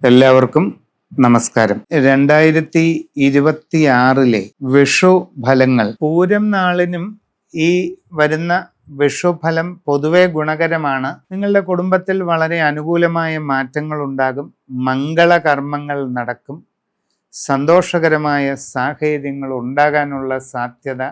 എല്ലാവർക്കും നമസ്കാരം. 2026 വിഷു ഫലങ്ങൾ. പൂരം നാളിനും ഈ വരുന്ന വിഷുഫലം പൊതുവെ ഗുണകരമാണ്. നിങ്ങളുടെ കുടുംബത്തിൽ വളരെ അനുകൂലമായ മാറ്റങ്ങൾ ഉണ്ടാകും. മംഗളകർമ്മങ്ങൾ നടക്കും. സന്തോഷകരമായ സാഹചര്യങ്ങൾ ഉണ്ടാകാനുള്ള സാധ്യത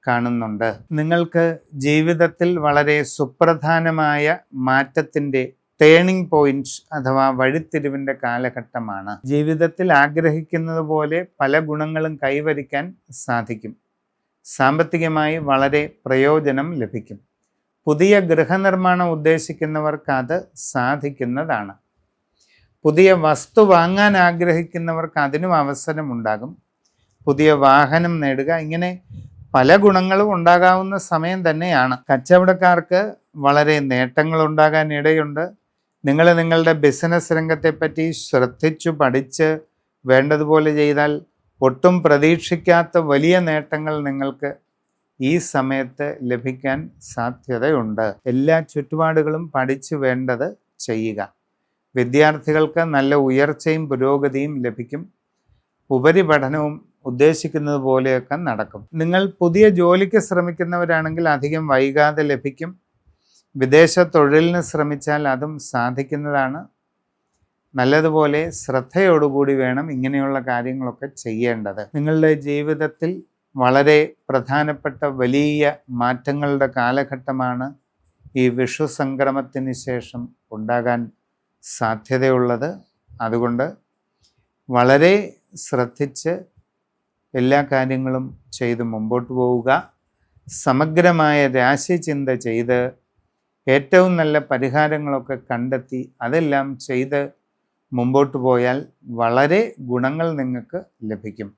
കാണുന്നുണ്ട്. നിങ്ങൾക്ക് ജീവിതത്തിൽ വളരെ സുപ്രധാനമായ മാറ്റത്തിൻ്റെ ടേണിംഗ് പോയിന്റ് അഥവാ വഴിത്തിരിവിൻ്റെ കാലഘട്ടമാണ്. ജീവിതത്തിൽ ആഗ്രഹിക്കുന്നത് പോലെ പല ഗുണങ്ങളും കൈവരിക്കാൻ സാധിക്കും. സാമ്പത്തികമായി വളരെ പ്രയോജനം ലഭിക്കും. പുതിയ ഗൃഹനിർമ്മാണം ഉദ്ദേശിക്കുന്നവർക്ക് അത് സാധിക്കുന്നതാണ്. പുതിയ വസ്തു വാങ്ങാൻ ആഗ്രഹിക്കുന്നവർക്ക് അതിനും അവസരമുണ്ടാകും. പുതിയ വാഹനം നേടുക, ഇങ്ങനെ പല ഗുണങ്ങളും ഉണ്ടാകാവുന്ന സമയം തന്നെയാണ്. കച്ചവടക്കാർക്ക് വളരെ നേട്ടങ്ങൾ ഉണ്ടാകാൻ ഇടയുണ്ട്. നിങ്ങൾ നിങ്ങളുടെ ബിസിനസ് രംഗത്തെപ്പറ്റി ശ്രദ്ധിച്ചു പഠിച്ച് വേണ്ടതുപോലെ ചെയ്താൽ ഒട്ടും പ്രതീക്ഷിക്കാത്ത വലിയ നേട്ടങ്ങൾ നിങ്ങൾക്ക് ഈ സമയത്ത് ലഭിക്കാൻ സാധ്യതയുണ്ട്. എല്ലാ ചുറ്റുപാടുകളും പഠിച്ചു വേണ്ടത് ചെയ്യുക. വിദ്യാർത്ഥികൾക്ക് നല്ല ഉയർച്ചയും പുരോഗതിയും ലഭിക്കും. ഉപരിപഠനവും ഉദ്ദേശിക്കുന്നത് പോലെയൊക്കെ നടക്കും. നിങ്ങൾ പുതിയ ജോലിക്ക് ശ്രമിക്കുന്നവരാണെങ്കിൽ അധികം വൈകാതെ ലഭിക്കും. വിദേശ തൊഴിലിന് ശ്രമിച്ചാൽ അതും സാധിക്കുന്നതാണ്. നല്ലതുപോലെ ശ്രദ്ധയോടുകൂടി വേണം ഇങ്ങനെയുള്ള കാര്യങ്ങളൊക്കെ ചെയ്യേണ്ടത്. നിങ്ങളുടെ ജീവിതത്തിൽ വളരെ പ്രധാനപ്പെട്ട വലിയ മാറ്റങ്ങളുടെ കാലഘട്ടമാണ് ഈ വിഷു സംക്രമത്തിന് ശേഷം ഉണ്ടാകാൻ സാധ്യതയുള്ളത്. അതുകൊണ്ട് വളരെ ശ്രദ്ധിച്ച് എല്ലാ കാര്യങ്ങളും ചെയ്ത് മുമ്പോട്ട് പോവുക. സമഗ്രമായ രാശിചിന്ത ചെയ്ത് ഏറ്റവും നല്ല പരിഹാരങ്ങളൊക്കെ കണ്ടെത്തി അതെല്ലാം ചെയ്ത് മുമ്പോട്ട് പോയാൽ വളരെ ഗുണങ്ങൾ നിങ്ങൾക്ക് ലഭിക്കും.